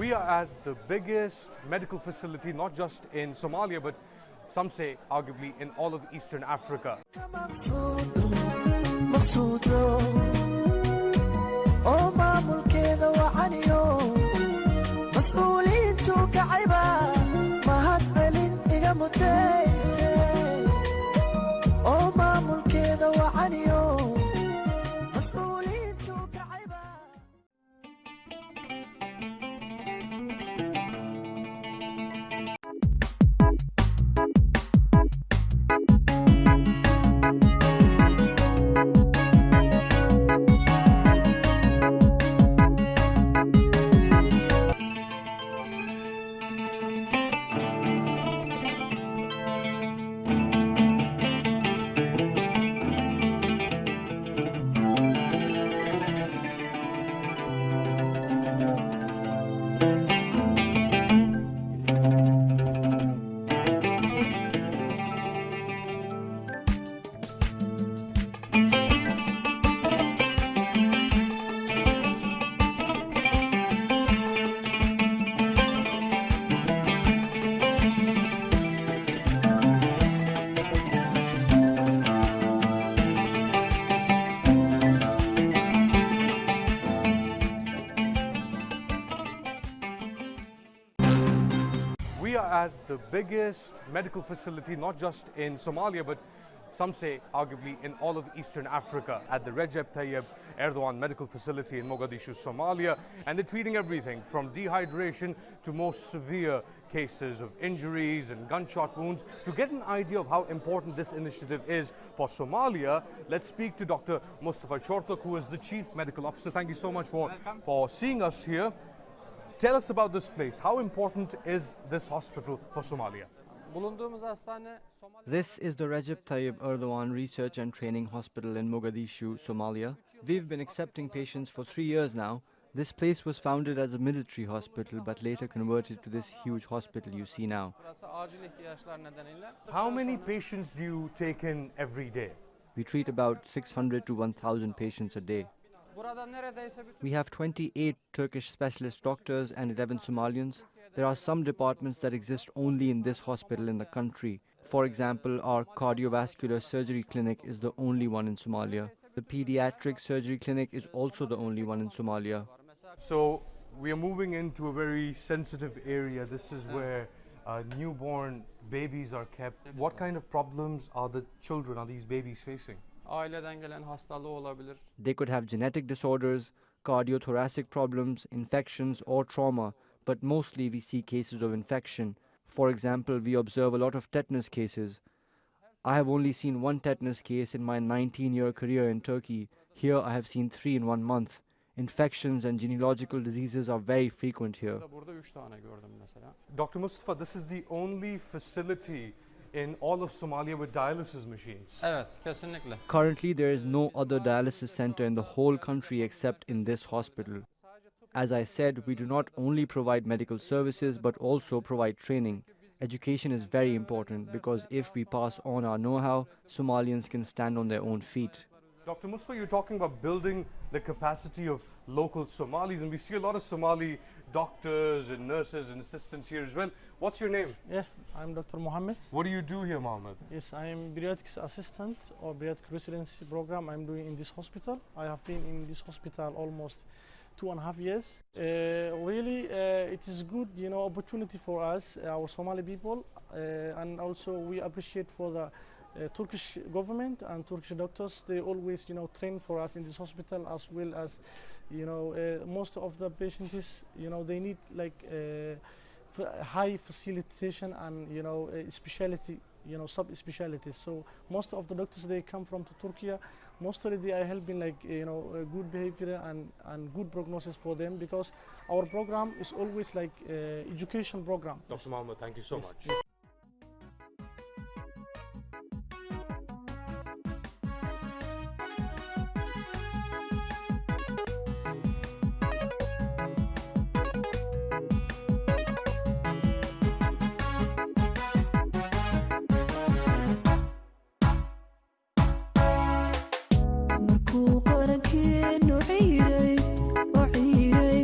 We are at the biggest medical facility, not just in Somalia, but some say arguably in all of Eastern Africa. We are at the biggest medical facility, not just in Somalia, but some say arguably in all of Eastern Africa, at the Recep Tayyip Erdogan Medical Facility in Mogadishu, Somalia. And they're treating everything from dehydration to more severe cases of injuries and gunshot wounds. To get an idea of how important this initiative is for Somalia, let's speak to Dr. Mustafa Chortok, who is the Chief Medical Officer. Thank you so much for seeing us here. Tell us about this place. How important is this hospital for Somalia? This is the Recep Tayyip Erdogan Research and Training Hospital in Mogadishu, Somalia. We've been accepting patients for 3 years now. This place was founded as a military hospital but later converted to this huge hospital you see now. How many patients do you take in every day? We treat about 600 to 1,000 patients a day. We have 28 Turkish specialist doctors and 11 Somalians. There are some departments that exist only in this hospital in the country. For example, our cardiovascular surgery clinic is the only one in Somalia. The pediatric surgery clinic is also the only one in Somalia. So we are moving into a very sensitive area. This is where newborn babies are kept. What kind of problems are these babies facing? They could have genetic disorders, cardiothoracic problems, infections or trauma, but mostly we see cases of infection. For example, we observe a lot of tetanus cases. I have only seen one tetanus case in my 19-year career in Turkey. Here I have seen 3 in 1 month. Infections and genealogical diseases are very frequent here. Dr. Mustafa, this is the only facility in all of Somalia with dialysis machines. Currently, there is no other dialysis center in the whole country except in this hospital. As I said, we do not only provide medical services but also provide training. Education is very important because if we pass on our know-how, Somalians can stand on their own feet. Dr. Mustafa, you're talking about building the capacity of local Somalis, and we see a lot of Somali doctors and nurses and assistants here as well. What's your name? Yeah, I'm Dr. Mohammed. What do you do here, Mohammed? Yes, I am pediatrics assistant or pediatric residency program I'm doing in this hospital. I have been in this hospital almost 2.5 years. It is good, opportunity for us, our Somali people, and also we appreciate for the Turkish government and Turkish doctors. They always, train for us in this hospital, as well as, most of the patients, they need like high facilitation and, specialty, sub-specialties. So most of the doctors, they come from Turkey. Mostly they are helping like, good behavior and good prognosis for them, because our program is always like education program. Dr. Mohammed, thank you so much. Markuu qarankeenu ciiray oo ciiray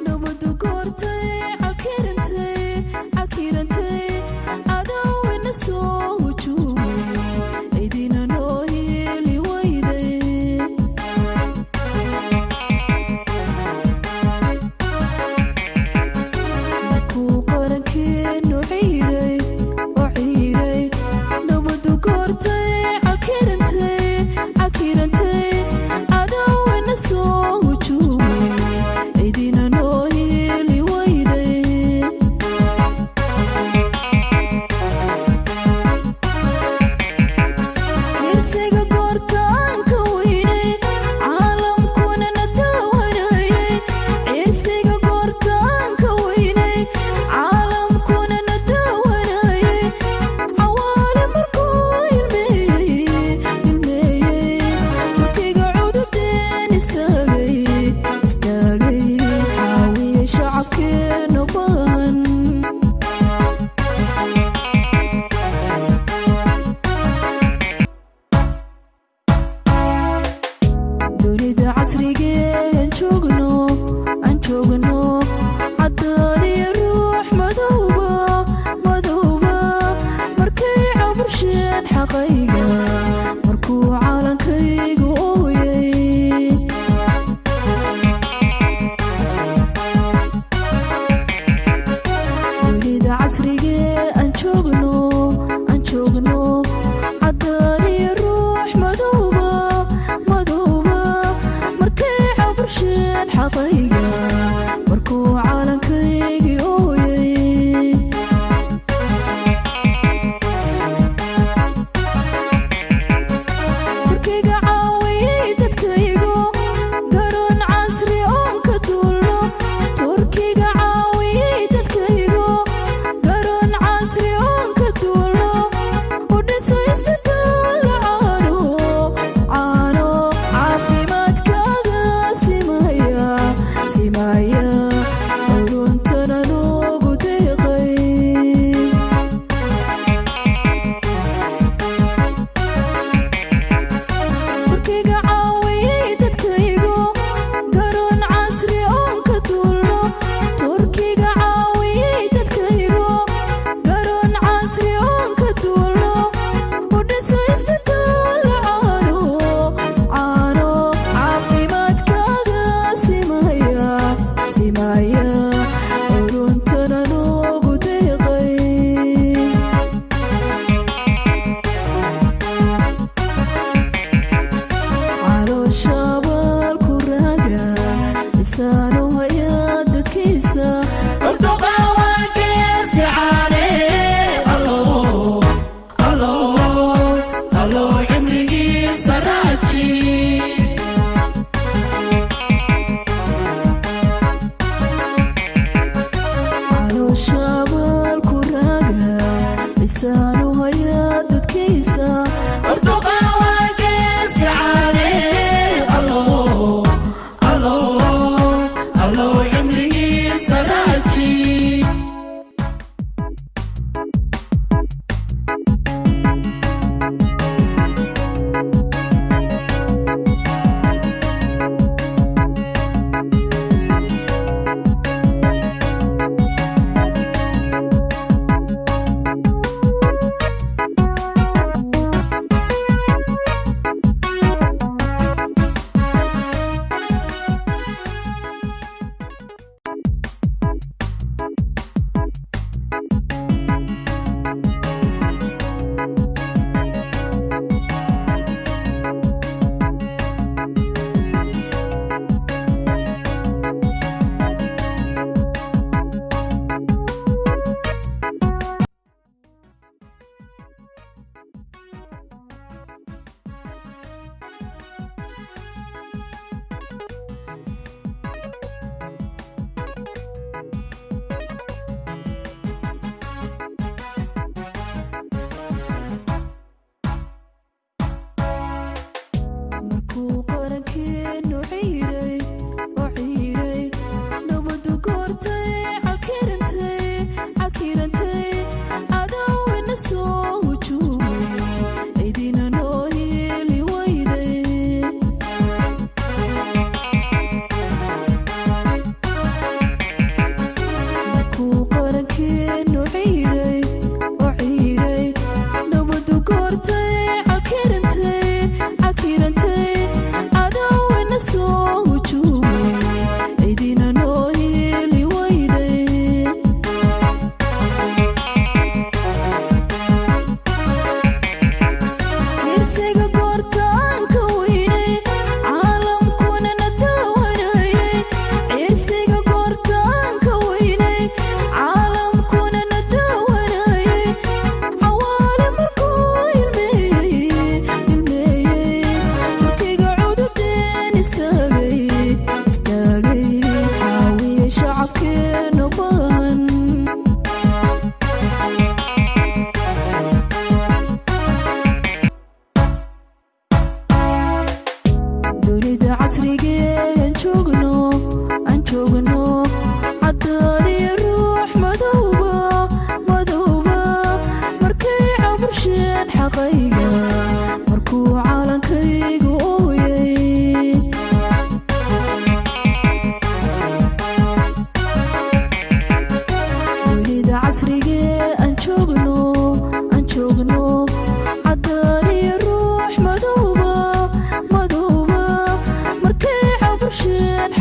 nabadu goortay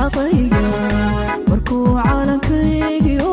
حقيقة مركو عالم كيجي